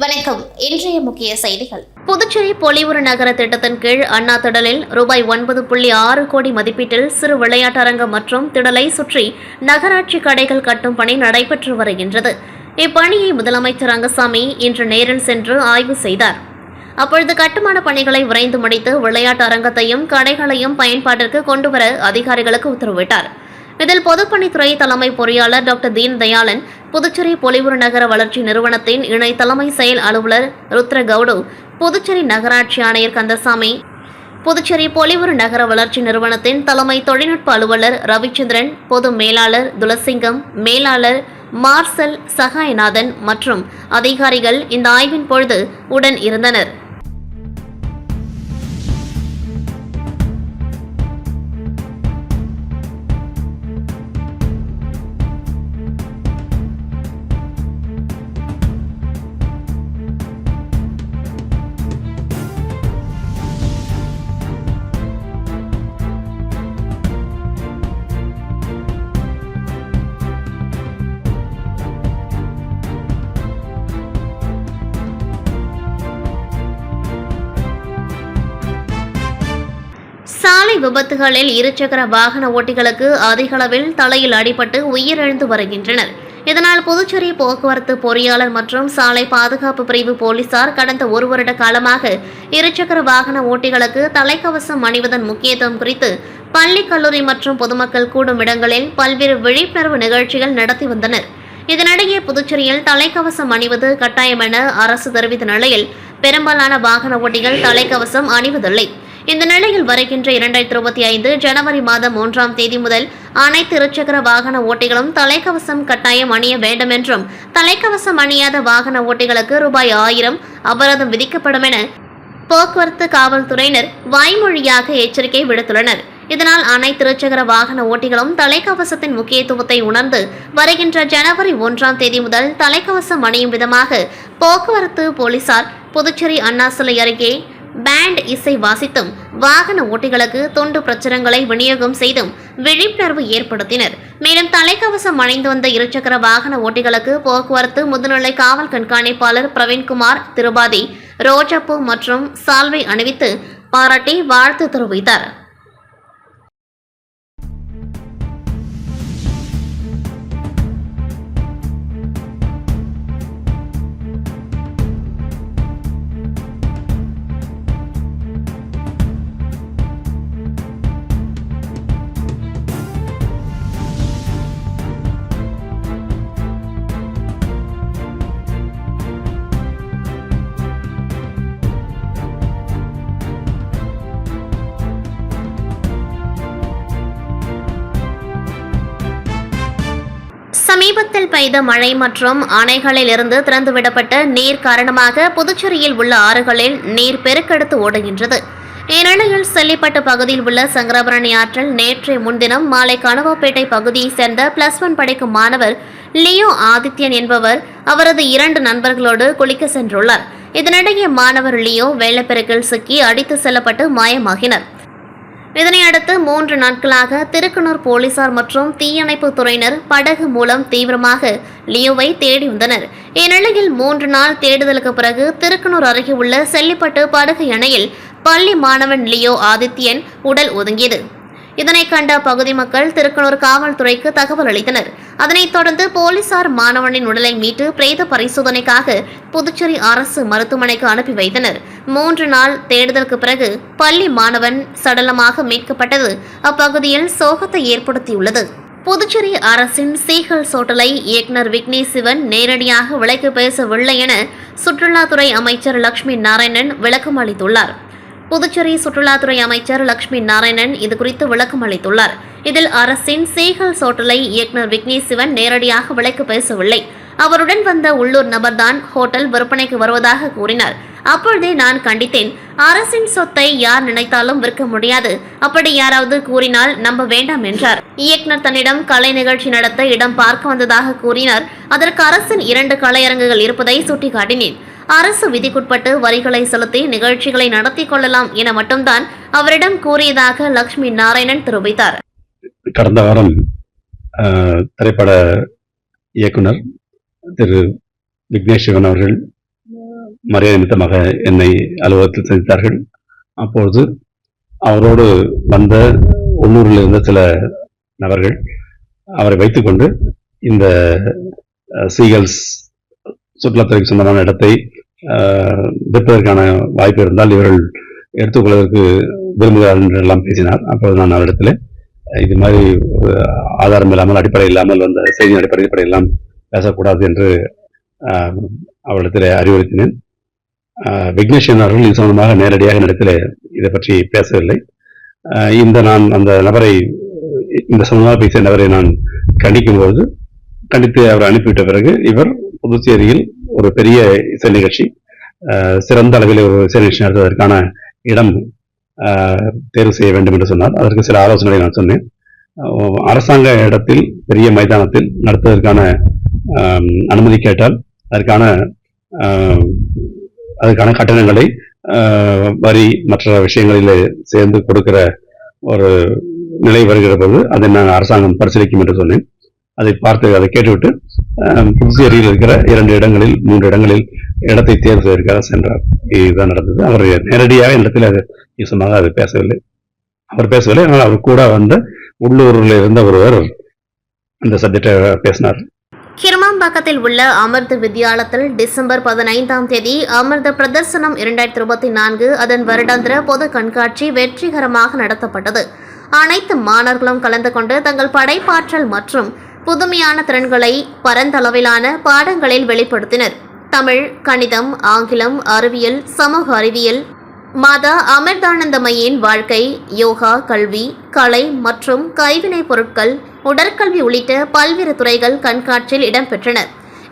வணக்கம். இன்றைய முக்கிய செய்திகள். புதுச்சேரி பொலிவுறு நகர திட்டத்தின் கீழ் அண்ணா திடலில் ரூபாய் 9.6 கோடி மதிப்பீட்டில் சிறு விளையாட்டரங்கம் மற்றும் திடலை சுற்றி நகராட்சி கடைகள் கட்டும் பணி நடைபெற்று வருகின்றது. இப்பணியை முதலமைச்சர் ரங்கசாமி இன்று நேரில் சென்று ஆய்வு செய்தார். அப்பொழுது கட்டுமான பணிகளை விரைந்து முடித்து விளையாட்டு அரங்கத்தையும் கடைகளையும் பயன்பாட்டிற்கு கொண்டுவர அதிகாரிகளுக்கு உத்தரவிட்டார். இதில் பொதுப்பணித்துறை தலைமை பொறியாளர் டாக்டர் தீன் தயாளன், புதுச்சேரி பொலிவுறு நகர வளர்ச்சி நிறுவனத்தின் இணை தலைமை செயல் அலுவலர் ருத்ரகவுடு, புதுச்சேரி நகராட்சி ஆணையர் கந்தசாமி, புதுச்சேரி பொலிவுறு நகர வளர்ச்சி நிறுவனத்தின் தலைமை தொழில்நுட்ப அலுவலர் ரவிச்சந்திரன், பொது மேலாளர் துளசிங்கம், மேலாளர் மார்சல் சகாயநாதன் மற்றும் அதிகாரிகள் இந்த ஆய்வின் பொழுது உடன் இருந்தனர். சாலை விபத்துகளில் இருசக்கர வாகன ஓட்டிகளுக்கு அதிக அளவில் தலையில் அடிபட்டு உயிரிழந்து வருகின்றனர். இதனால் புதுச்சேரி போக்குவரத்து பொறியாளர் மற்றும் சாலை பாதுகாப்பு பிரிவு போலீசார் கடந்த ஒரு வருட காலமாக இருசக்கர வாகன ஓட்டிகளுக்கு தலைக்கவசம் அணிவதன் முக்கியத்துவம் குறித்து பள்ளி, கல்லூரி மற்றும் பொதுமக்கள் கூடும் இடங்களில் பல்வேறு விழிப்புணர்வு நிகழ்ச்சிகள் நடத்தி வந்தனர். இதனிடையே புதுச்சேரியில் தலைக்கவசம் அணிவது கட்டாயம் என அரசு தெரிவித்த நிலையில் பெரும்பாலான வாகன ஓட்டிகள் தலைக்கவசம் அணிவதில்லை. இந்த நிலையில் வருகின்ற 2025 ஜனவரி மாதம் 1ஆம் தேதி முதல் அனைத்து இருசக்கர வாகன ஓட்டிகளும் தலைக்கவசம் கட்டாயம் அணிய வேண்டும் என்றும், தலைக்கவசம் அணியாத வாகன ஓட்டிகளுக்கு ரூபாய் 1000 அபராதம் விதிக்கப்படும் என போக்குவரத்து காவல்துறையினர் வாய்மொழியாக எச்சரிக்கை விடுத்துள்ளனர். இதனால் அனைத்து இருசக்கர வாகன ஓட்டிகளும் தலைக்கவசத்தின் முக்கியத்துவத்தை உணர்ந்து வருகின்ற ஜனவரி 1ஆம் தேதி முதல் தலைக்கவசம் அணியும் விதமாக போக்குவரத்து போலீசார் புதுச்சேரி அண்ணா சிலை அருகே பேண்ட் இசை வாசித்தும் வாகன ஓட்டிகளுக்கு துண்டு பிரச்சுரங்களை விநியோகம் செய்தும் விழிப்புணர்வு ஏற்படுத்தினர். மேலும் தலைக்கவசம் அணிந்து வந்த இருசக்கர வாகன ஓட்டிகளுக்கு போக்குவரத்து முதுநிலை காவல் கண்காணிப்பாளர் பிரவீன்குமார் திருபாதி ரோஜாப்பூ மற்றும் சால்வை அணிவித்து பாராட்டி வாழ்த்து தெரிவித்தார். சமீபத்தில் பெய்த மழை மற்றும் அணைகளில் இருந்து திறந்துவிடப்பட்ட நீர் காரணமாக புதுச்சேரியில் உள்ள ஆறுகளில் நீர் பெருக்கெடுத்து ஓடுகின்றது. இந்நிலையில் செல்லிப்பட்டு பகுதியில் உள்ள சங்கராபரணி ஆற்றில் நேற்றைய முன்தினம் மாலை கணுவாப்பேட்டை பகுதியைச் சேர்ந்த +1 படிக்கும் மாணவர் லியோ ஆதித்யன் என்பவர் அவரது 2 நண்பர்களோடு குளிக்க சென்றுள்ளார். இதனிடையே மாணவர் லியோ வெள்ளப்பெருக்கில் சிக்கி அடித்து செல்லப்பட்டு மாயமாகினர். இதனையடுத்து 3 நாட்களாக திருக்கனூர் போலீசார் மற்றும் தீயணைப்பு துறையினர் படகு மூலம் தீவிரமாக லியோவை தேடி வந்தனர். இந்நிலையில் 3 நாள் தேடுதலுக்கு பிறகு திருக்கனூர் அருகே உள்ள செல்லிப்பட்டு படகு அணையில் பள்ளி மாணவன் லியோ ஆதித்யன் உடல் ஒதுங்கியது. இதனை கண்ட பகுதி மக்கள் திருக்கனூர் காவல்துறைக்கு தகவல் அளித்தனர். அதனைத் தொடர்ந்து போலீசார் மாணவனின் உடலை மீட்டு பிரேத பரிசோதனைக்காக புதுச்சேரி அரசு மருத்துவமனைக்கு அனுப்பி வைத்தனர். 3 நாள் தேடுதலுக்கு பிறகு பள்ளி மாணவன் சடலமாக மீட்கப்பட்டது அப்பகுதியில் சோகத்தை ஏற்படுத்தியுள்ளது. புதுச்சேரி அரசின் சீகல்ஸ் ஹோட்டலை இயக்குநர் விக்னேஷ் சிவன் நேரடியாக விலைக்கு பேசவில்லை என சுற்றுலாத்துறை அமைச்சர் லட்சுமி நாராயணன் விளக்கம் அளித்துள்ளார். புதுச்சேரி சுற்றுலாத்துறை அமைச்சர் லட்சுமி நாராயணன் இதுகுறித்து விளக்கம் அளித்துள்ளார். இதில் அரசின் சீகல்ஸ் ஹோட்டலை இயக்குநர் விக்னேஷ் சிவன் நேரடியாக விலைக்கு பேசவில்லை. அவருடன் வந்த உள்ளூர் நபர்தான் ஹோட்டல் விற்பனைக்கு வருவதாக கூறினார். அப்பொழுதே நான் கண்டித்தேன். அரசின் சொத்தை யார் நினைத்தாலும் விற்க முடியாது, அப்படி யாராவது கூறினால் நம்ப வேண்டாம் என்றார். இயக்குநர் தன்னிடம் கலை நிகழ்ச்சி நடத்த இடம் பார்க்க வந்ததாக கூறினார். அதற்கு அரசின் 2 கலையரங்குகள் இருப்பதை சுட்டிக்காட்டினேன். அரசு விதிக்குட்பட்டு வரிகளை செலுத்தி நிகழ்ச்சிகளை நடத்தி கொள்ளலாம் என மட்டும்தான் அவரிடம் கூறியதாக லட்சுமி நாராயணன் தெரிவித்தார். கடந்த வாரம் திரைப்பட இயக்குனர் திரு விக்னேஷ் சிவன் அவர்கள் மரியாதை நிமித்தமாக என்னை அலுவலகத்தில் சந்தித்தார்கள். அப்பொழுது அவரோடு வந்த உள்ளூரில் இருந்த சில நபர்கள் அவரை வைத்துக்கொண்டு இந்த சீகல்ஸ் சுற்றுலாத்துறைக்கு சொந்தமான இடத்தை விற்பதற்கான வாய்ப்பு இருந்தால் இவர்கள் எடுத்துக்கொள்வதற்கு விரும்புகிறார் என்று எல்லாம் பேசினார். அப்போது நான் அவரிடத்தில் இது மாதிரி ஒரு ஆதாரம் இல்லாமல் அடிப்படை இல்லாமல் வந்த செய்தியின் அடிப்படை எல்லாம் பேசக்கூடாது என்று அவரிடத்தில் அறிவுறுத்தினேன். விக்னேஷன் அவர்கள் இது சம்பந்தமாக நேரடியாக இடத்துல இதை பற்றி பேசவில்லை. நான் அந்த நபரை இந்த சம்பந்தமாக பேசிய நபரை நான் கண்டிக்கும்போது கண்டித்து அவர் அனுப்பிவிட்ட பிறகு இவர் புதுச்சேரியில் ஒரு பெரிய இசை நிகழ்ச்சி சிறந்த அளவில் ஒரு இசை நிகழ்ச்சி நடத்துவதற்கான இடம் தேர்வு செய்ய வேண்டும் என்று சொன்னார். அதற்கு சில ஆலோசனைகளை நான் சொன்னேன். அரசாங்க இடத்தில் பெரிய மைதானத்தில் நடத்துவதற்கான அனுமதி கேட்டால் அதுக்கான கட்டணங்களை வரி மற்ற விஷயங்களில் சேர்ந்து கொடுக்கிற ஒரு நிலை வருகிற போது அதை நான் அரசாங்கம் பரிசீலிக்கும் என்று சொன்னேன். அதை கேட்டுவிட்டு புதுச்சேரியில் இருக்கிற 2 இடங்களில் 3 இடங்களில் இடத்தை தேர்வு செய்வதற்காக சென்றார். இதுதான் நடந்தது. அவர் நேரடியாக இடத்தில் நிச்சயமாக அது பேசவில்லை. ஆனால் அவர் கூட வந்த உள்ளூரில் இருந்த ஒருவர் இந்த சப்ஜெக்டை பேசினார். கிருமாம்பாக்கத்தில் உள்ள அமிர்த வித்யாலயத்தில் டிசம்பர் 15ஆம் தேதி அமிர்த பிரதர்சனம் 2024 அதன் வருடாந்திர பொது கண்காட்சி வெற்றிகரமாக நடத்தப்பட்டது. அனைத்து மாணவர்களும் கலந்து கொண்டு தங்கள் படைப்பாற்றல் மற்றும் புதுமையான திறன்களை பரந்தளவிலான பாடங்களில் வெளிப்படுத்தினர். தமிழ், கணிதம், ஆங்கிலம், அறிவியல், சமூக அறிவியல், மாதா அமிர்தானந்தமயியின் வாழ்க்கை, யோகா, கல்வி, கலை மற்றும் கைவினைப் பொருட்கள், உடற்கல்வி உள்ளிட்ட பல்வேறு துறைகள் கண்காட்சியில் இடம்பெற்றன.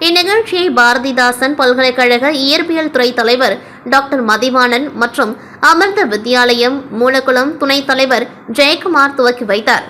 இந்நிகழ்ச்சியை பாரதிதாசன் பல்கலைக்கழக இயற்பியல் துறை தலைவர் டாக்டர் மதிவாணன் மற்றும் அமிர்த வித்யாலயம் மூலக்குளம் துணைத் தலைவர் ஜெயக்குமார் துவக்கி வைத்தார்.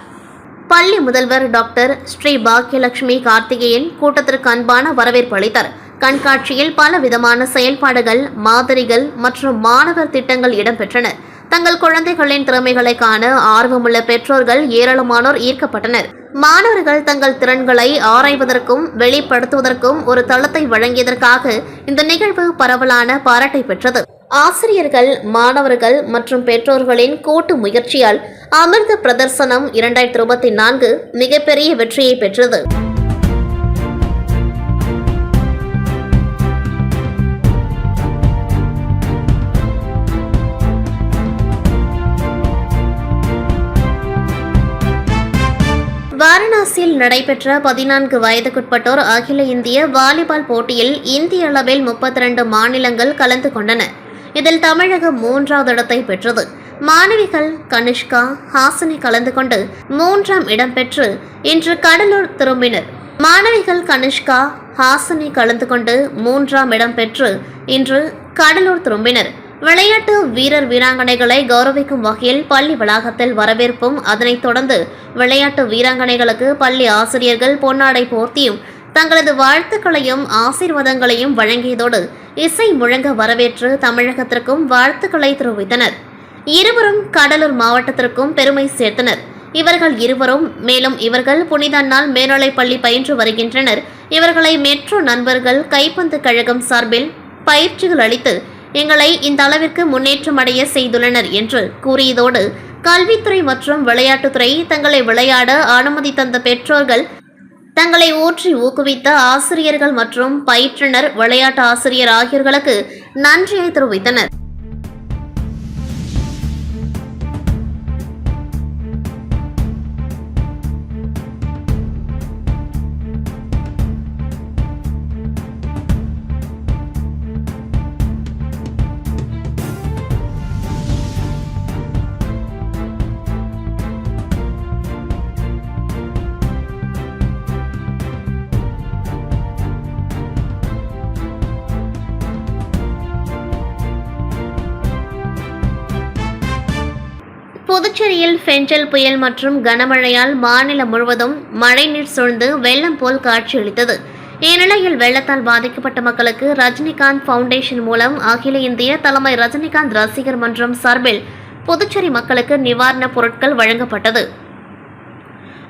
பள்ளி முதல்வர் டாக்டர் ஸ்ரீ பாக்கியலட்சுமி கார்த்திகேயன் கூட்டத்திற்கு அன்பான வரவேற்பு அளித்தார். கண்காட்சியில் பல விதமான செயல்பாடுகள், மாதிரிகள் மற்றும் மாணவர் திட்டங்கள் இடம்பெற்றன. தங்கள் குழந்தைகளின் திறமைகளை காண ஆர்வமுள்ள பெற்றோர்கள் ஏராளமானோர் ஈர்க்கப்பட்டனர். மாணவர்கள் தங்கள் திறன்களை ஆராய்வதற்கும் வெளிப்படுத்துவதற்கும் ஒரு தளத்தை வழங்கியதற்காக இந்த நிகழ்வு பரவலான பாராட்டை பெற்றது. ஆசிரியர்கள், மாணவர்கள் மற்றும் பெற்றோர்களின் கூட்டு முயற்சியால் அமிர்த பிரதர்சனம் 2024 மிகப்பெரிய வெற்றியை பெற்றது. வாரணாசியில் நடைபெற்ற 14 வயதுக்குட்பட்டோர் அகில இந்திய வாலிபால் போட்டியில் இந்திய அளவில் 32 மாநிலங்கள் கலந்து கொண்டன. இதில் தமிழகம் 3வது இடத்தை பெற்றது. மாணவிகள் கனிஷ்கா, ஹாசினி கலந்து கொண்டு 3ஆம் இடம் பெற்று இன்று கடலூர் திரும்பினர். மாணவிகள் கனிஷ்கா, ஹாசினி கலந்து கொண்டு 3ஆம் இடம் பெற்று இன்று கடலூர் திரும்பினர். விளையாட்டு வீரர் வீராங்கனைகளை கௌரவிக்கும் வகையில் பள்ளி வளாகத்தில் வரவேற்பும், அதனைத் தொடர்ந்து விளையாட்டு வீராங்கனைகளுக்கு பள்ளி ஆசிரியர்கள் பொன்னாடை போர்த்தியும் தங்களது வாழ்த்துக்களையும் ஆசீர்வாதங்களையும் வழங்கியதோடு இசை முழங்க வரவேற்று தமிழகத்திற்கும் வாழ்த்துக்களை தெரிவித்தனர். இருவரும் கடலூர் மாவட்டத்திற்கும் பெருமை சேர்த்தனர். இவர்கள் இருவரும் இவர்கள் புனித அன்னாள் மேல்நிலைப் பள்ளி பயின்று வருகின்றனர். இவர்களை மெட்ரோ நண்பர்கள் கைப்பந்து கழகம் சார்பில் பயிற்சிகள் அளித்து எங்களை இந்த அளவிற்கு முன்னேற்றம் அடைய செய்துள்ளனர் என்று கூறியதோடு கல்வித்துறை மற்றும் விளையாட்டுத்துறை தங்களை விளையாட அனுமதி தந்த பெற்றோர்கள், தங்களை ஊற்றி ஊக்குவித்த ஆசிரியர்கள் மற்றும் பயிற்றுனர், விளையாட்டு ஆசிரியர் ஆகியோர்களுக்கு நன்றியை தெரிவித்தனர். புதுச்சேரியில் ஃபெஞ்சல் புயல் மற்றும் கனமழையால் மாநிலம் முழுவதும் மழைநீர் சூழ்ந்து வெள்ளம் போல் காட்சியளித்தது. இந்நிலையில் வெள்ளத்தால் பாதிக்கப்பட்ட மக்களுக்கு ரஜினிகாந்த் ஃபவுண்டேஷன் மூலம் அகில இந்திய தலைமை ரஜினிகாந்த் ரசிகர் மன்றம் சார்பில் புதுச்சேரி மக்களுக்கு நிவாரணப் பொருட்கள் வழங்கப்பட்டது.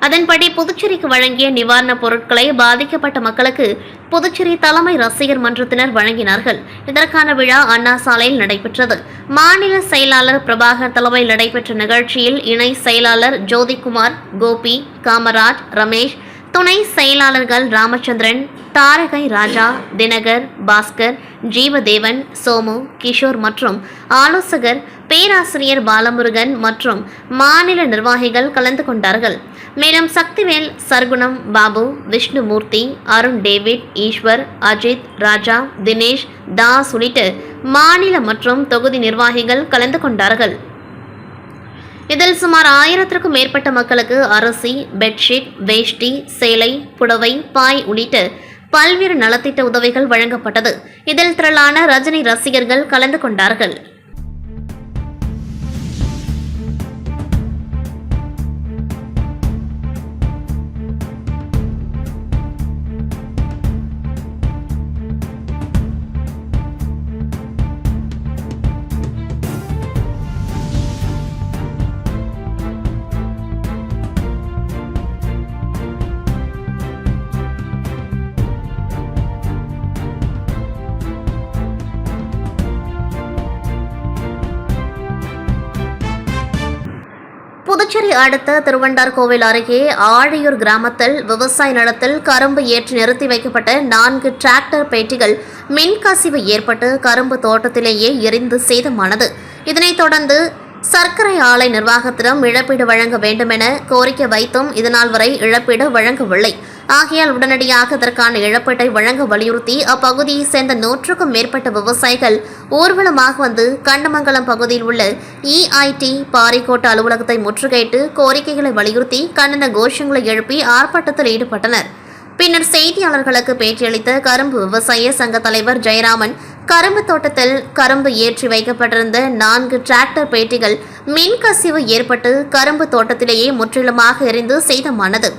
அதன்படி புதுச்சேரிக்கு வழங்கிய நிவாரணப் பொருட்களை பாதிக்கப்பட்ட மக்களுக்கு புதுச்சேரி தலைமை ரசிகர் மன்றத்தினர் வழங்கினார்கள். இதற்கான விழா அண்ணா சாலையில் நடைபெற்றது. மாநில செயலாளர் பிரபாகர் தலைமையில் நடைபெற்ற நிகழ்ச்சியில் இணை செயலாளர் ஜோதிகுமார், கோபி, காமராஜ், ரமேஷ், துணை செயலாளர்கள் ராமச்சந்திரன், தாரகை ராஜா, தினகர், பாஸ்கர், ஜீவதேவன், சோமு, கிஷோர் மற்றும் ஆலோசகர் பேராசிரியர் பாலமுருகன் மற்றும் மாநில நிர்வாகிகள் கலந்து கொண்டார்கள். மேலும் சக்திவேல், சர்க்குணம், பாபு, விஷ்ணுமூர்த்தி, அருண் டேவிட், ஈஸ்வர், அஜித், ராஜா, தினேஷ், தாஸ் உள்ளிட்ட மாநில மற்றும் தொகுதி நிர்வாகிகள் கலந்து கொண்டார்கள். இதில் சுமார் 1000க்கும் மேற்பட்ட மக்களுக்கு அரிசி, பெட்ஷீட், வேஷ்டி, சேலை, புடவை, பாய் உள்ளிட்ட பல்வேறு நலத்திட்ட உதவிகள் வழங்கப்பட்டது. இதில் திரளான ரஜினி ரசிகர்கள் கலந்து கொண்டார்கள். புதுச்சேரி அடுத்த திருவண்டார்கோவில் அருகே ஆழியூர் கிராமத்தில் விவசாய நிலத்தில் கரும்பு ஏற்றி நிறுத்தி வைக்கப்பட்ட 4 டிராக்டர் பேட்டிகள் மின்கசிவு ஏற்பட்டு கரும்பு தோட்டத்திலேயே எரிந்து சேதமானது. இதனைத் தொடர்ந்து சர்க்கரை ஆலை நிர்வாகத்திடம் இழப்பீடு வழங்க வேண்டும் என கோரிக்கை வைத்தும் இதனால் வரை இழப்பீடு வழங்கவில்லை. ஆகையால் உடனடியாக இதற்கான இழப்பீட்டை வழங்க வலியுறுத்தி அப்பகுதியைச் சேர்ந்த 100க்கும் மேற்பட்ட விவசாயிகள் ஊர்வலமாக வந்து கண்டமங்கலம் பகுதியில் உள்ள EIT பாரிக்கோட்ட அலுவலகத்தை முற்றுகையிட்டு கோரிக்கைகளை வலியுறுத்தி கண்டன கோஷங்களை எழுப்பி ஆர்ப்பாட்டத்தில் ஈடுபட்டனர். பின்னர் செய்தியாளர்களுக்கு பேட்டியளித்த கரும்பு விவசாய சங்க தலைவர் ஜெயராமன், கரும்பு தோட்டத்தில் கரும்பு ஏற்றி வைக்கப்பட்டிருந்த 4 டிராக்டர் பேட்டிகள் மின்கசிவு ஏற்பட்டு கரும்பு தோட்டத்திலேயே முற்றிலுமாக எரிந்து சேதமானது.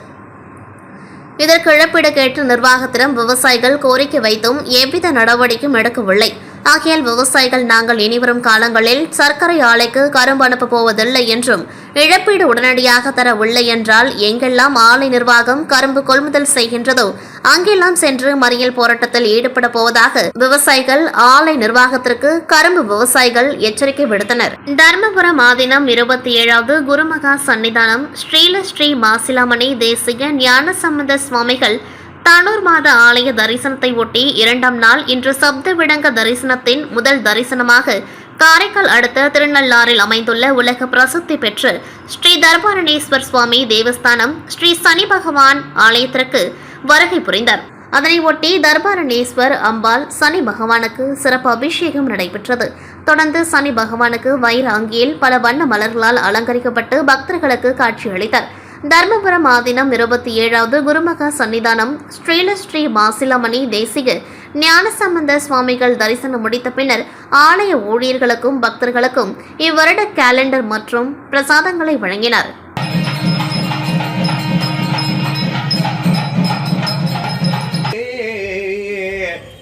இதற்கு இழப்பீடு கேட்டு நிர்வாகத்திடம் விவசாயிகள் கோரிக்கை வைத்தும் எவ்வித நடவடிக்கையும் எடுக்கவில்லை. ஆகையால் விவசாயிகள் நாங்கள் இனிவரும் காலங்களில் சர்க்கரை ஆலைக்கு கரும்பு அனுப்ப போவதில்லை என்றும் இழப்பீடு உடனடியாக தரவில்லை என்றால் எங்கெல்லாம் ஆலை நிர்வாகம் கரும்பு கொள்முதல் செய்கின்றதோ அங்கெல்லாம் சென்று மறியல் போராட்டத்தில் ஈடுபட போவதாக விவசாயிகள் ஆலை நிர்வாகத்திற்கு கரும்பு விவசாயிகள் எச்சரிக்கை விடுத்தனர். தர்மபுரம் ஆதீனம் 27வது குருமகா சன்னிதானம் ஸ்ரீ மாசிலாமணி தேசிய ஞானசம்பந்த சுவாமிகள் தானூர் மாத ஆலய தரிசனத்தை ஒட்டி 2ஆம் நாள் இன்று சப்த விடங்க தரிசனத்தின் முதல் தரிசனமாக காரைக்கால் அடுத்த திருநள்ளாறில் அமைந்துள்ள உலக பிரசித்தி பெற்ற ஸ்ரீ தர்பாரணேஸ்வர் சுவாமி தேவஸ்தானம் ஸ்ரீ சனி பகவான் ஆலயத்திற்கு வருகை புரிந்தார். அதனை ஒட்டி தர்பாரணேஸ்வர் அம்பாள் சனி பகவானுக்கு சிறப்பு அபிஷேகம் நடைபெற்றது. தொடர்ந்து சனி பகவானுக்கு வைர அங்கியில் பல வண்ண மலர்களால் அலங்கரிக்கப்பட்டு பக்தர்களுக்கு காட்சியளித்தார். தர்மபுரம் ஆதீனம் 27வது குருமகா சன்னிதானம் ஸ்ரீ மாசிலாமணி தேசிக ஞானசம்பந்த சுவாமிகள் தரிசனம் முடித்த பின்னர் ஆலய ஊழியர்களுக்கும் பக்தர்களுக்கும் இவ்வருட கேலண்டர் மற்றும் பிரசாதங்களை வழங்கினார்.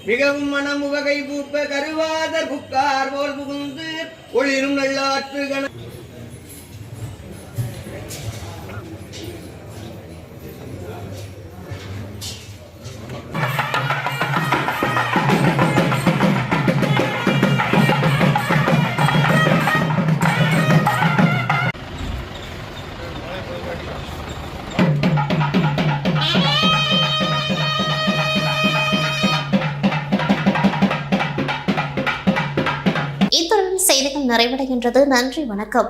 மிகவும் மனமுவகை பூப்ப கருவாதர் புக்கார் போல் புகுந்து ஒளிரும் நல்லாற்று கண இத்துடன் செய்திகள் நிறைவடைகின்றது. நன்றி, வணக்கம்.